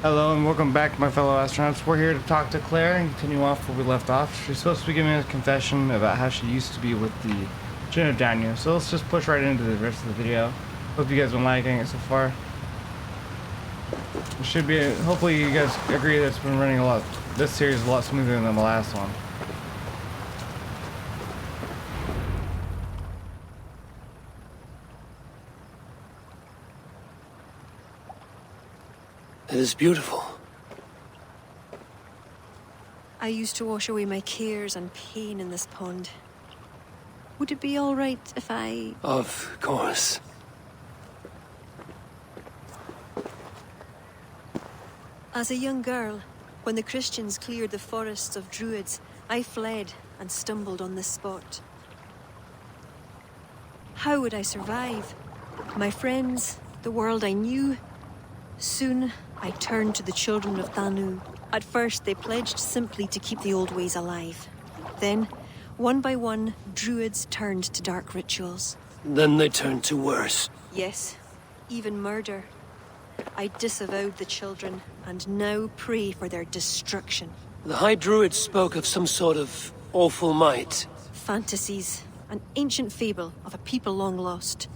Hello and welcome back, my fellow astronauts. We're here to talk to Claire and continue off where we left off. She's supposed to be giving a confession about how she used to be with the Gin of Daniel. So let's just push right into the rest of the video. Hope you guys been liking it so far. It should be, hopefully you guys agree that it's been running this series is a lot smoother than the last one. It is beautiful. I used to wash away my cares and pain in this pond. Would it be all right if I... Of course. As a young girl, when the Christians cleared the forests of Druids, I fled and stumbled on this spot. How would I survive? My friends, the world I knew. Soon, I turned to the children of Danu. At first, they pledged simply to keep the old ways alive. Then, one by one, Druids turned to dark rituals. Then they turned to worse. Yes, even murder. I disavowed the children, and now pray for their destruction. The High Druid spoke of some sort of awful might. Fantasies, an ancient fable of a people long lost.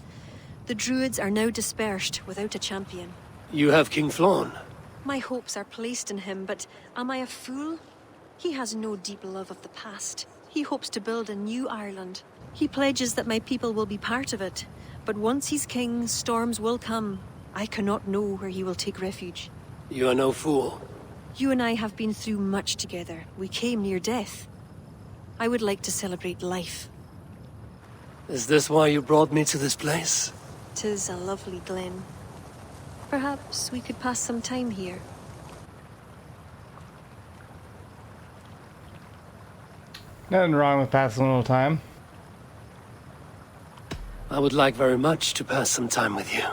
The Druids are now dispersed without a champion. You have King Flann. My hopes are placed in him, but am I a fool? He has no deep love of the past. He hopes to build a new Ireland. He pledges that my people will be part of it. But once he's king, storms will come. I cannot know where he will take refuge. You are no fool. You and I have been through much together. We came near death. I would like to celebrate life. Is this why you brought me to this place? 'Tis a lovely glen. Perhaps we could pass some time here. Nothing wrong with passing a little time. I would like very much to pass some time with you.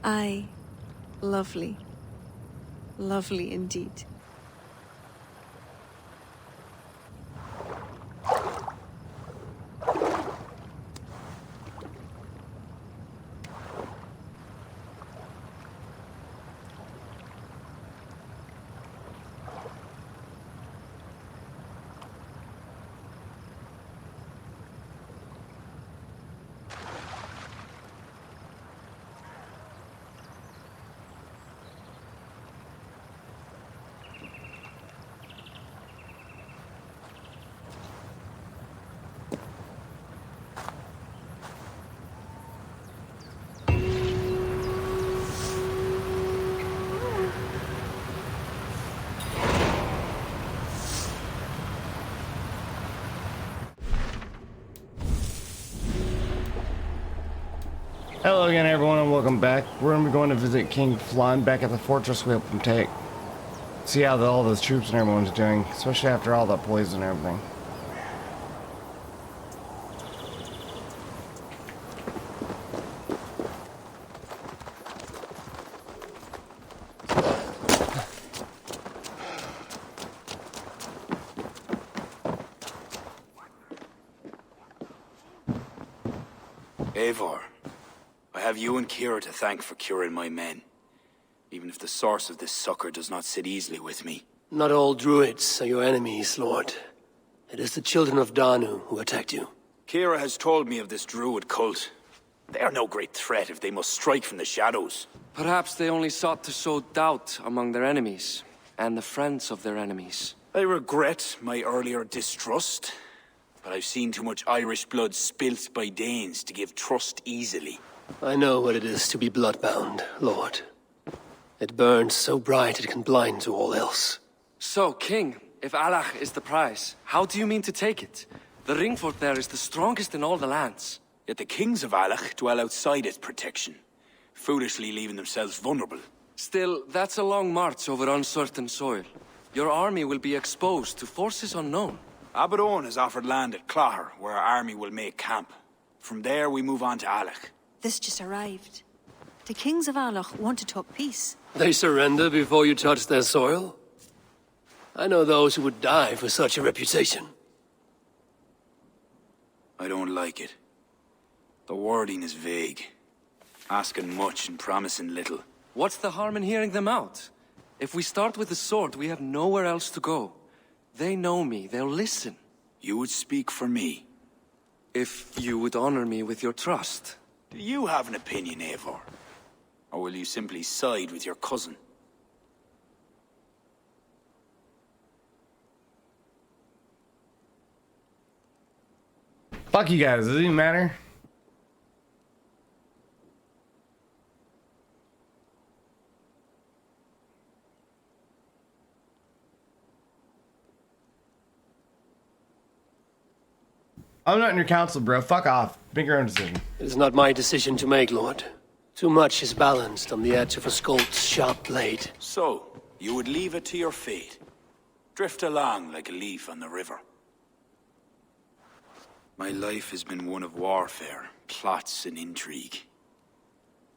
Aye. Lovely. Lovely indeed. Hello again, everyone, and welcome back. We're going to be going to visit King Flann back at the fortress we helped him take. See how all those troops and everyone's doing, especially after all that poison and everything. Eivor, I have you and Kira to thank for curing my men. Even if the source of this succor does not sit easily with me. Not all Druids are your enemies, Lord. It is the children of Danu who attacked you. Kira has told me of this Druid cult. They are no great threat if they must strike from the shadows. Perhaps they only sought to sow doubt among their enemies, and the friends of their enemies. I regret my earlier distrust, but I've seen too much Irish blood spilt by Danes to give trust easily. I know what it is to be bloodbound, Lord. It burns so bright it can blind to all else. So, King, if Allah is the prize, how do you mean to take it? The ring fort there is the strongest in all the lands. Yet the kings of Alach dwell outside its protection, foolishly leaving themselves vulnerable. Still, that's a long march over uncertain soil. Your army will be exposed to forces unknown. Abaddon has offered land at Clogher, where our army will make camp. From there, we move on to Alach. This just arrived. The kings of Alach want to talk peace. They surrender before you touch their soil? I know those who would die for such a reputation. I don't like it. The wording is vague. Asking much and promising little. What's the harm in hearing them out? If we start with the sword, we have nowhere else to go. They know me, they'll listen. You would speak for me. If you would honor me with your trust. Do you have an opinion, Eivor? Or will you simply side with your cousin? Fuck you guys, does it even matter? I'm not in your council, bro. Fuck off. Make your own decision. It is not my decision to make, Lord. Too much is balanced on the edge of a Skolt's sharp blade. So, you would leave it to your fate. Drift along like a leaf on the river. My life has been one of warfare, plots and intrigue.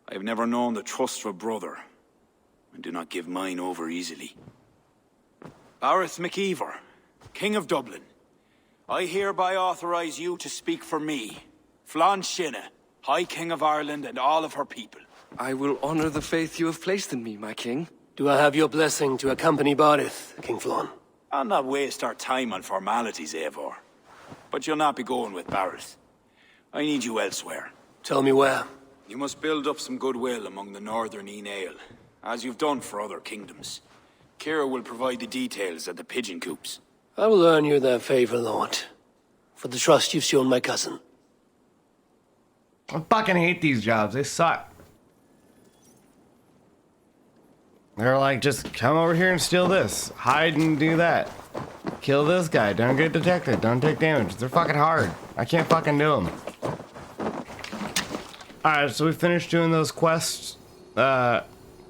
I have never known the trust of a brother, and do not give mine over easily. Bareth MacEivor, King of Dublin, I hereby authorize you to speak for me, Flann Sinne, High King of Ireland and all of her people. I will honor the faith you have placed in me, my king. Do I have your blessing to accompany Barith, King Flann? I'll not waste our time on formalities, Eivor. But you'll not be going with Bareth. I need you elsewhere. Tell me where. You must build up some goodwill among the northern Aile, as you've done for other kingdoms. Kira will provide the details at the pigeon coops. I will earn you their favor, Lord. For the trust you've shown my cousin. I fucking hate these jobs. They suck. They're like, just come over here and steal this. Hide and do that. Kill this guy. Don't get detected. Don't take damage. They're fucking hard. I can't fucking do them. Alright, so we finished doing those quests. I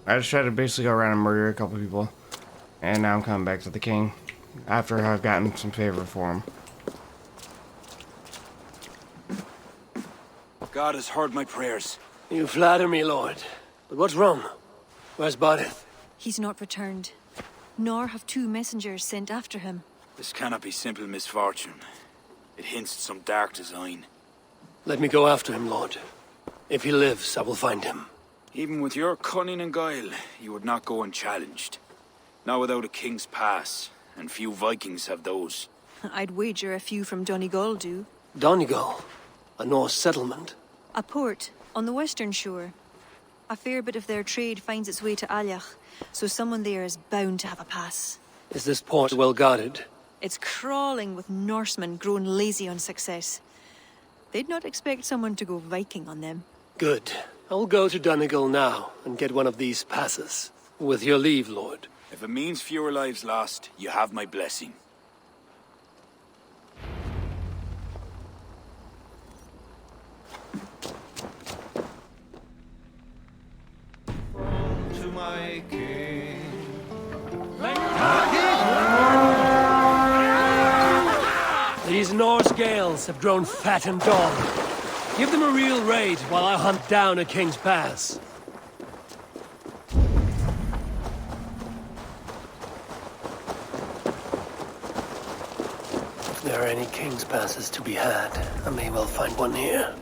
just tried to basically go around and murder a couple people. And now I'm coming back to the king. After I've gotten some favor for him. God has heard my prayers. You flatter me, Lord. But what's wrong? Where's Barith? He's not returned. Nor have two messengers sent after him. This cannot be simple misfortune. It hints at some dark design. Let me go after him, Lord. If he lives, I will find him. Even with your cunning and guile, you would not go unchallenged. Not without a king's pass, and few Vikings have those. I'd wager a few from Donegal do. Donegal? A Norse settlement? A port on the western shore. A fair bit of their trade finds its way to Ailach, so someone there is bound to have a pass. Is this port well guarded? It's crawling with Norsemen grown lazy on success. They'd not expect someone to go Viking on them. Good. I'll go to Donegal now and get one of these passes. With your leave, Lord. If it means fewer lives lost, you have my blessing. To my king. These Norse Gales have grown fat and dull. Give them a real raid while I hunt down a King's Pass. If there are any King's Passes to be had, I may well find one here.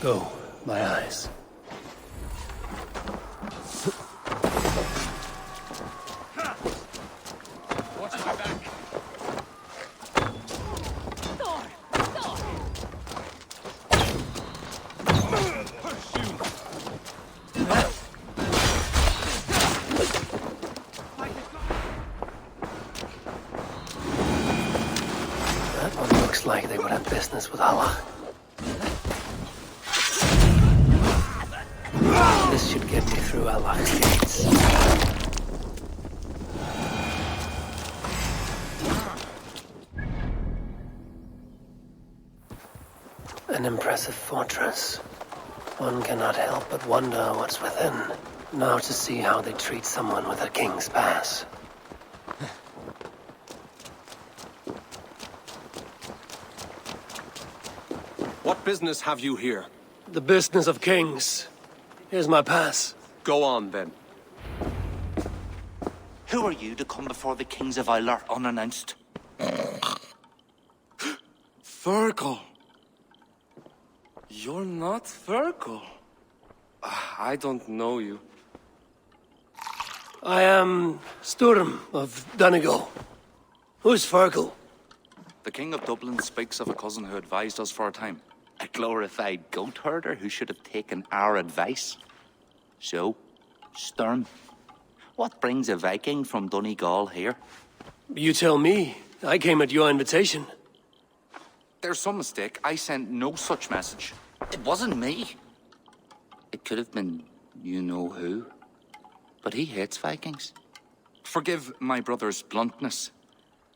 Go, my eyes. Watch my back. That one looks like they would have business with Allah. This should can't get me through Allah's gates. An impressive fortress. One cannot help but wonder what's within. Now to see how they treat someone with a king's pass. What business have you here? The business of kings. Here's my pass. Go on, then. Who are you to come before the kings of Eivor unannounced? Fergal. You're not Fergal. I don't know you. I am Sturm of Donegal. Who's Fergal? The king of Dublin speaks of a cousin who advised us for a time. A glorified goat herder who should have taken our advice. So, Sturm, what brings a Viking from Donegal here? You tell me. I came at your invitation. There's some mistake. I sent no such message. It wasn't me. It could have been you-know-who. But he hates Vikings. Forgive my brother's bluntness.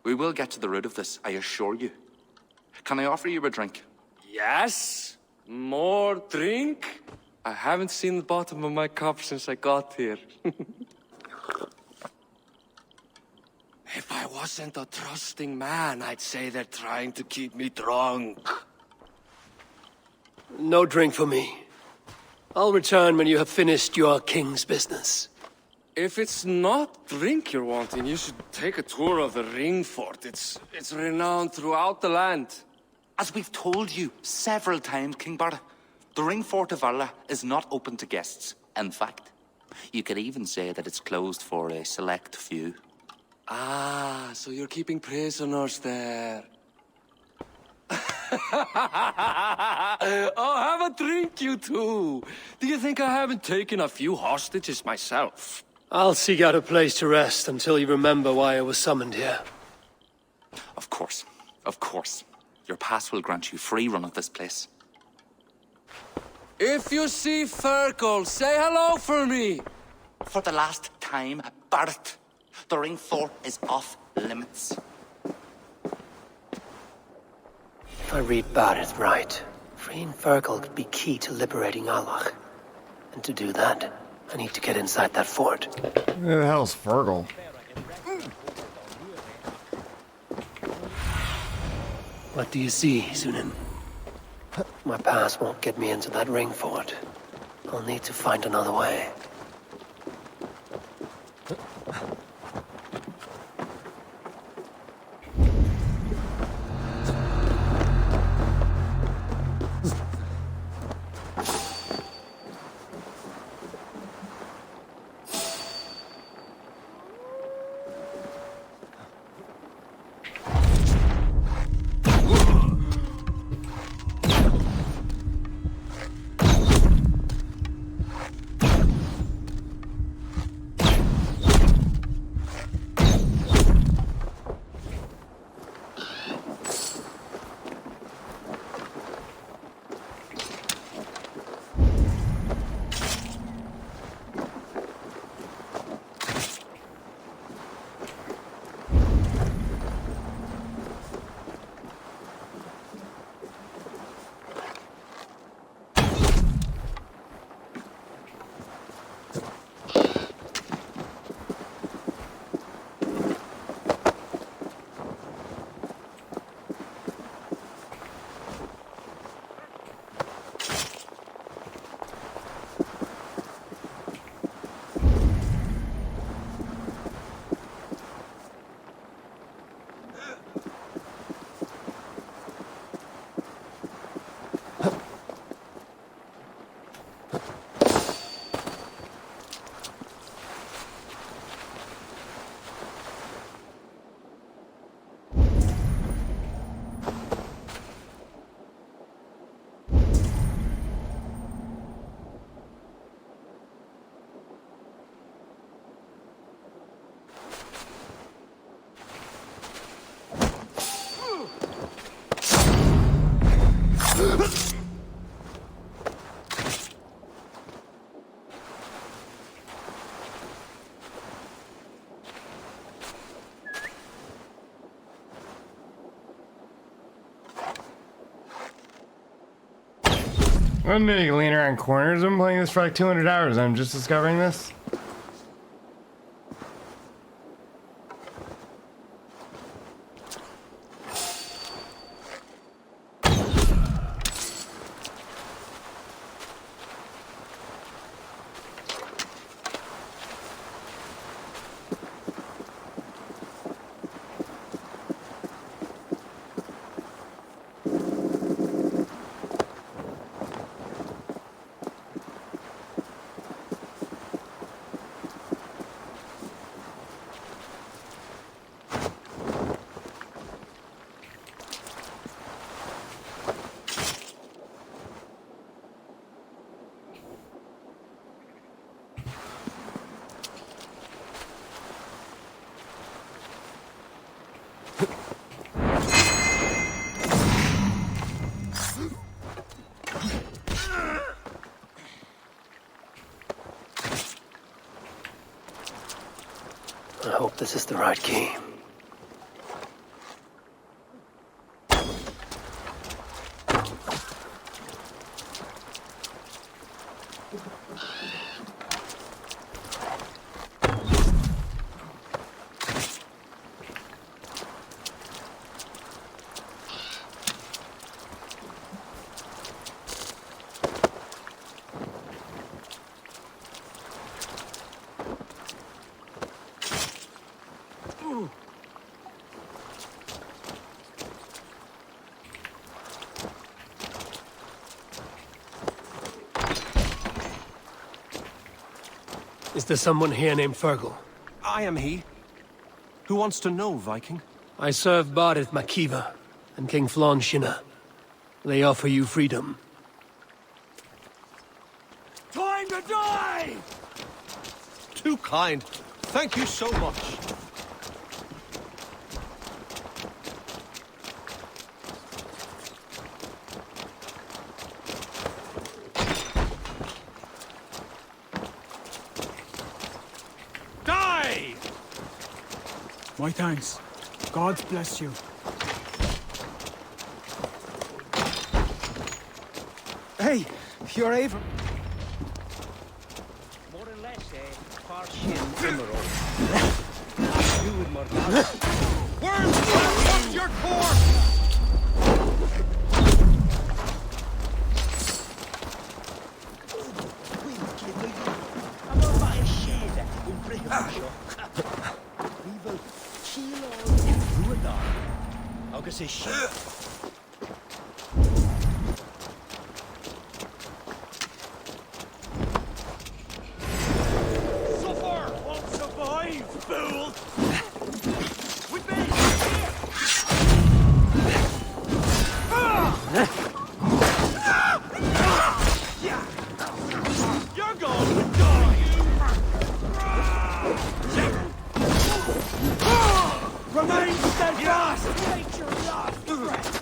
We will get to the root of this, I assure you. Can I offer you a drink? Yes? More drink? I haven't seen the bottom of my cup since I got here. If I wasn't a trusting man, I'd say they're trying to keep me drunk. No drink for me. I'll return when you have finished your king's business. If it's not drink you're wanting, you should take a tour of the ring fort. It's renowned throughout the land. As we've told you several times, King Barda, the ring fort of Varla is not open to guests. In fact, you could even say that it's closed for a select few. Ah, so you're keeping prisoners there. Oh, have a drink, you two. Do you think I haven't taken a few hostages myself? I'll seek out a place to rest until you remember why I was summoned here. Of course, of course. Your pass will grant you free run of this place. If you see Fergal, say hello for me. For the last time, Barrett, the ring fort is off limits. If I read Barrett right, freeing Fergal could be key to liberating Allah. And to do that, I need to get inside that fort. Who the hell's Fergal? What do you see, Sunan? My pass won't get me into that ring fort. I'll need to find another way. I'm gonna lean around corners. I'm playing this for like 200 hours. I'm just discovering this. I hope this is the right key. Is there someone here named Fergal? I am he. Who wants to know, Viking? I serve Barith Makiva and King Flann Shinna. They offer you freedom. Time to die! Too kind. Thank you so much. Die! My thanks. God bless you. Hey, you're Eivor. More or less, Farshin Emerald. You with Morgana. Worms, what's your course? Agus is shit. Suffer! Won't survive, fool! With me! You're going to die, you! Remain steadfast! Take your last breath!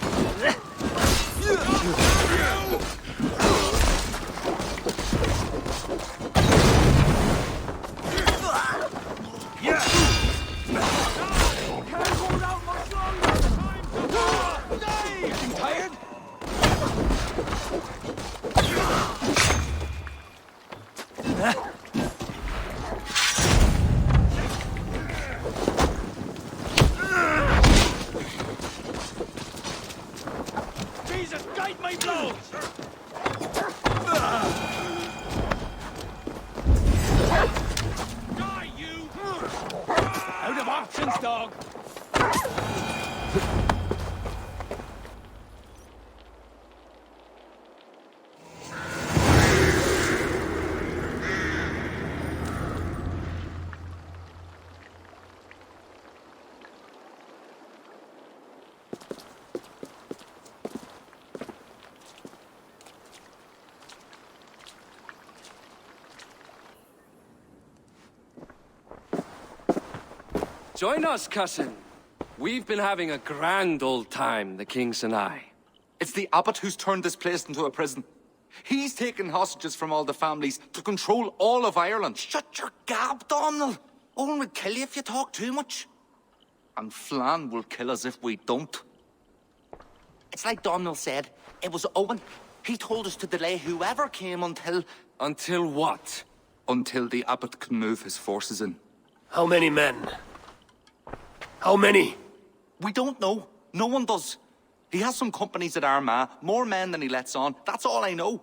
Can't hold out much longer! Time to die! Getting tired? Jesus, guide my blows! Die, you! Out of options, dog! Join us, cousin. We've been having a grand old time, the kings and I. It's the abbot who's turned this place into a prison. He's taken hostages from all the families to control all of Ireland. Shut your gab, Domhnall. Owen would kill you if you talk too much. And Flann will kill us if we don't. It's like Domhnall said, it was Owen. He told us to delay whoever came until... Until what? Until the abbot can move his forces in. How many men? How many? We don't know. No one does. He has some companies at Armagh, more men than he lets on. That's all I know.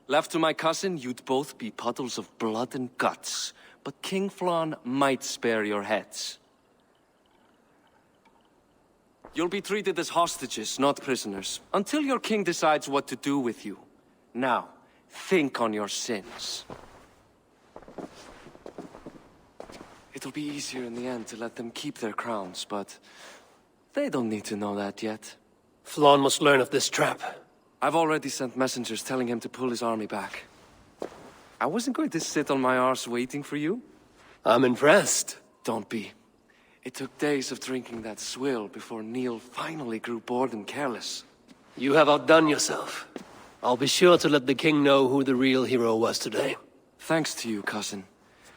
Left to my cousin, you'd both be puddles of blood and guts. But King Flann might spare your heads. You'll be treated as hostages, not prisoners, until your king decides what to do with you. Now, think on your sins. It'll be easier in the end to let them keep their crowns, but they don't need to know that yet. Flann must learn of this trap. I've already sent messengers telling him to pull his army back. I wasn't going to sit on my arse waiting for you. I'm impressed. Don't be. It took days of drinking that swill before Neil finally grew bored and careless. You have outdone yourself. I'll be sure to let the king know who the real hero was today. Thanks to you, cousin.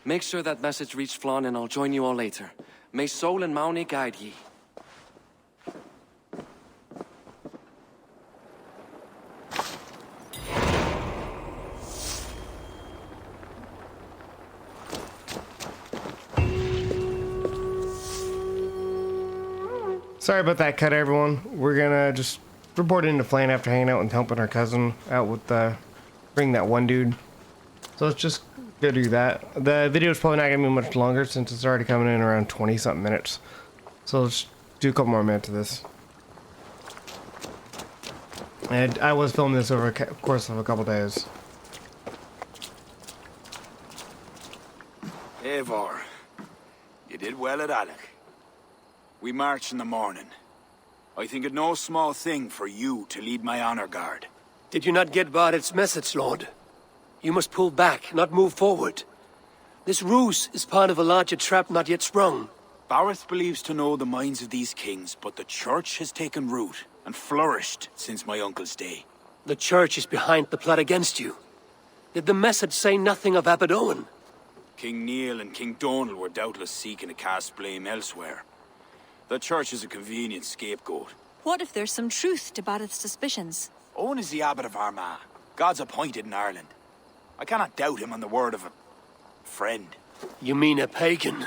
Make sure that message reached Flann and I'll join you all later. May Sol and Mauni guide ye. Sorry about that cut, everyone. We're gonna just report into Flane after hanging out and helping our cousin out with bring that one dude. So let's just go do that. The video is probably not gonna be much longer since it's already coming in around 20-something minutes. So let's do a couple more minutes of this. And I was filming this over a course of a couple days. Eivor, you did well at Alec. We march in the morning. I think it no small thing for you to lead my honor guard. Did you not get Barrett's message, Lord? You must pull back, not move forward. This ruse is part of a larger trap not yet sprung. Barrett believes to know the minds of these kings, but the church has taken root and flourished since my uncle's day. The church is behind the plot against you. Did the message say nothing of Abbot Owen? King Neil and King Donald were doubtless seeking to cast blame elsewhere. The church is a convenient scapegoat. What if there's some truth to Barrett's suspicions? Owen is the abbot of Armagh, God's appointed in Ireland. I cannot doubt him on the word of a friend. You mean a pagan?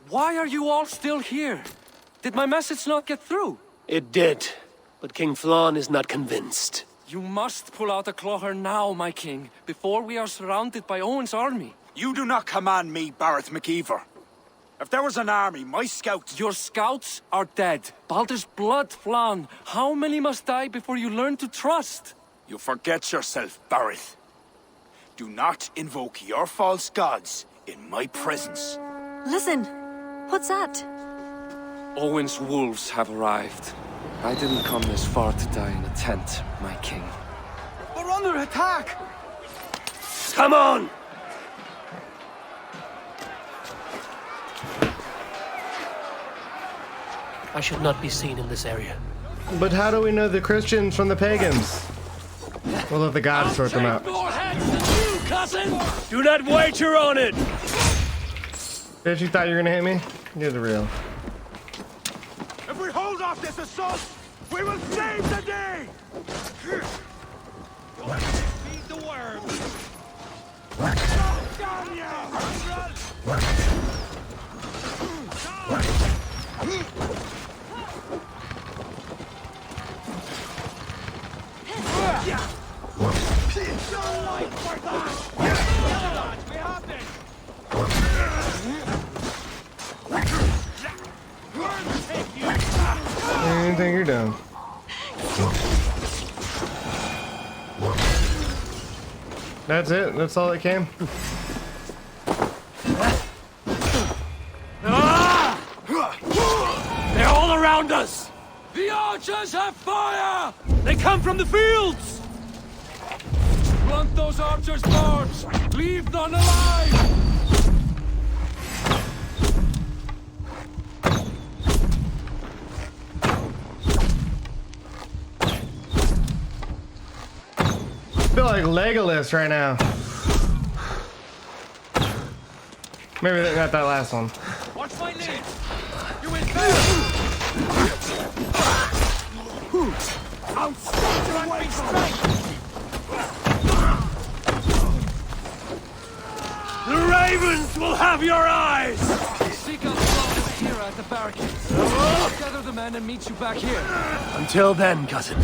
Why are you all still here? Did my message not get through? It did, but King Flann is not convinced. You must pull out a clawher now, my king, before we are surrounded by Owen's army. You do not command me, Barrett McEivor. If there was an army, my scouts... Your scouts are dead. Baldur's blood, Flann. How many must die before you learn to trust? You forget yourself, Barrett. Do not invoke your false gods in my presence. Listen, what's that? Owen's wolves have arrived. I didn't come this far to die in a tent, my king. We're under attack! Come on! I should not be seen in this area. But how do we know the Christians from the pagans? We'll let the gods sort them out. More heads than you, cousin! Do not wager on it! Bitch, you thought you were gonna hit me? You're the real. If we hold off this assault, we will save the day! Feed the worms. Anything you're doing. That's it? That's all that came? They're all around us! The archers have fire! They come from the fields! Blunt those archers' barbs! Leave none alive! I feel like Legolas right now. Maybe not that last one. Watch my lead. You will Outstanding strength! ravens will have your eyes! Seek out Claudius here at the barricades. I'll gather the men and meet you back here. Until then, cousin.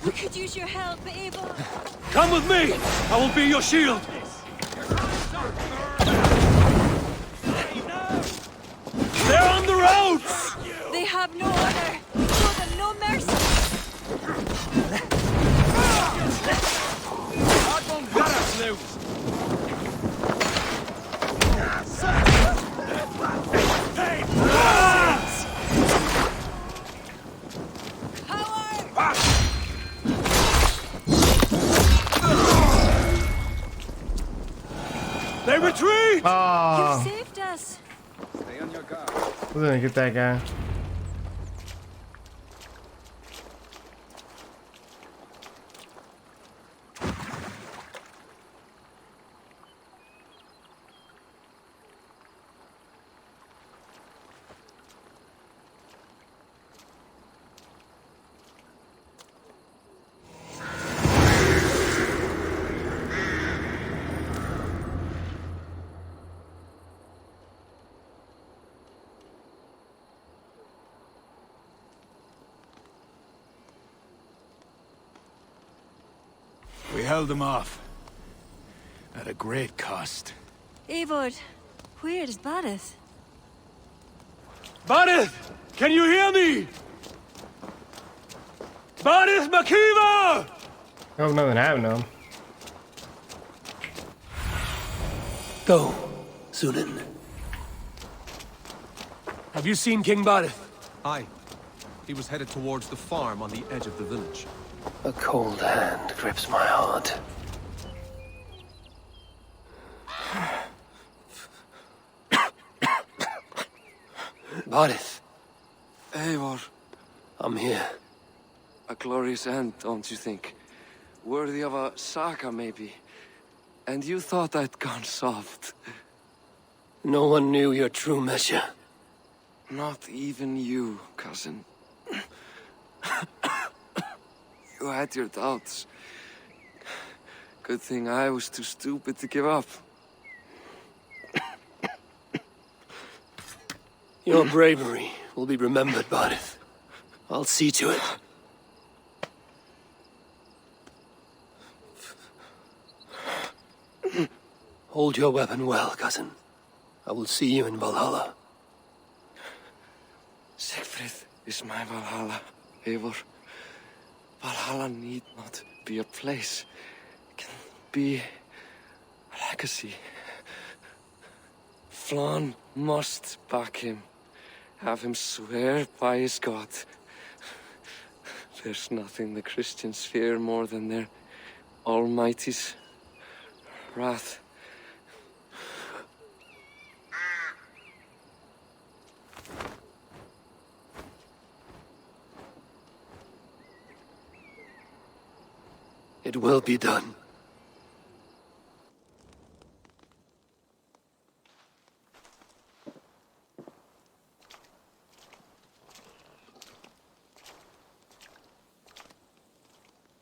We could use your help, Eivor. Come with me! I will be your shield! They're on the roads! They have no honor. Show them no mercy. They retreat! Oh, You've saved us. Stay on your guard. we're gonna get that guy. We held them off. At a great cost. Eivor, where is Barith? Barith! Can you hear me? Barith Makiva! Oh, nothing happened to him. Go, Sunan. Have you seen King Barith? Aye. He was headed towards the farm on the edge of the village. A cold hand grips my heart. Barith, Eivor, I'm here. a glorious end, don't you think? Worthy of a saga, maybe. And you thought I'd gone soft. No one knew your true measure. Not even you, cousin. You had your doubts. Good thing I was too stupid to give up. Your bravery will be remembered, Barith. I'll see to it. Hold your weapon well, cousin. I will see you in Valhalla. Siegfried is my Valhalla, Eivor. Valhalla need not be a place. It can be a legacy. Flann must back him. Have him swear by his God. There's nothing the Christians fear more than their Almighty's wrath. It will be done.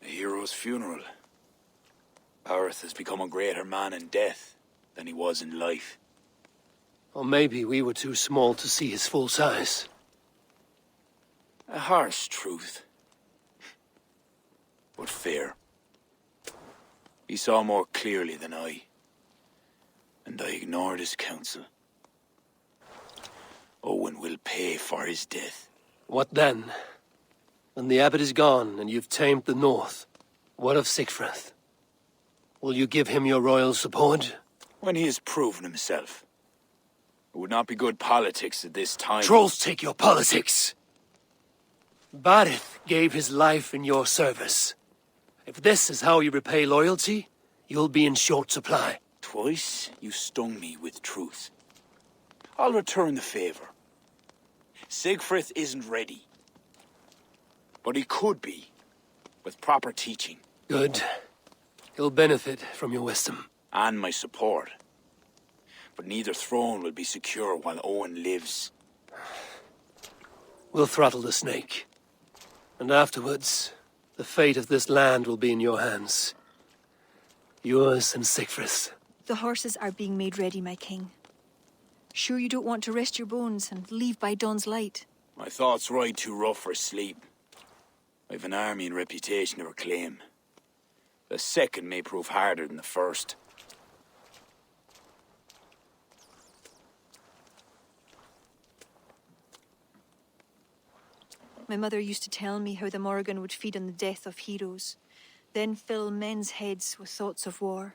A hero's funeral. Barith has become a greater man in death than he was in life. Or maybe we were too small to see his full size. A harsh truth. But fair. He saw more clearly than I. And I ignored his counsel. Owen will pay for his death. What then? When the abbot is gone and you've tamed the north, what of Siegfried? Will you give him your royal support? When he has proven himself. It would not be good politics at this time. Trolls take your politics! Barith gave his life in your service. If this is how you repay loyalty, you'll be in short supply. Twice you stung me with truth. I'll return the favor. Siegfried isn't ready. But he could be, with proper teaching. Good. He'll benefit from your wisdom. And my support. But neither throne will be secure while Owen lives. We'll throttle the snake. And afterwards, The fate of this land will be in your hands. Yours and Sigfrid's. The horses are being made ready, my king. Sure you don't want to rest your bones and leave by dawn's light? My thoughts ride too rough for sleep. I've an army and reputation to reclaim. The second may prove harder than the first. My mother used to tell me how the Morrigan would feed on the death of heroes, then fill men's heads with thoughts of war.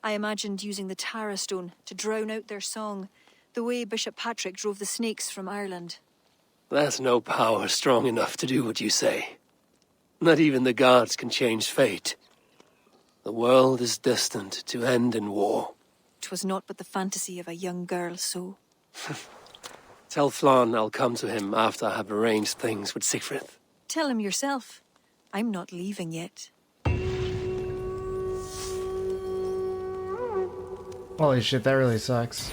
I imagined using the Tara Stone to drown out their song, the way Bishop Patrick drove the snakes from Ireland. That's no power strong enough to do what you say. Not even the gods can change fate. The world is destined to end in war. 'Twas not but the fantasy of a young girl, so... Tell Flann I'll come to him after I have arranged things with Sigfrid. Tell him yourself. I'm not leaving yet. Holy shit, that really sucks.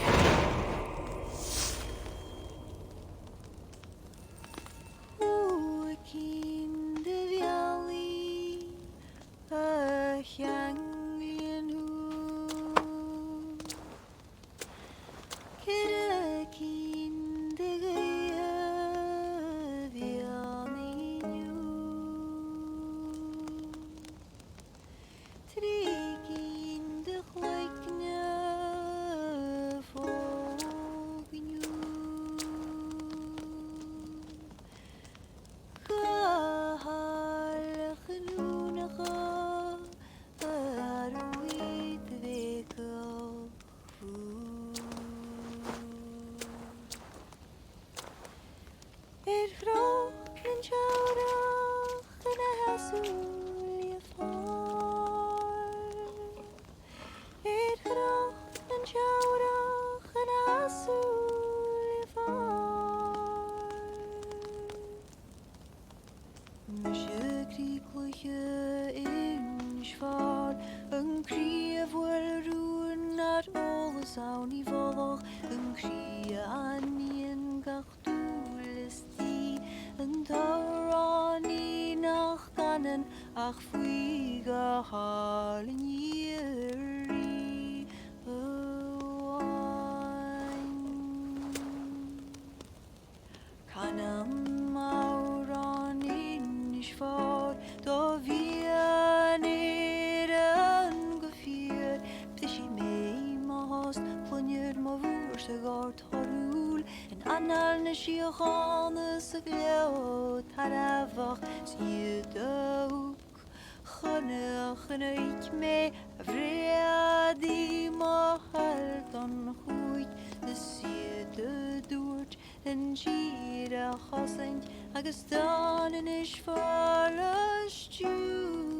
Agus dan is for us Jew.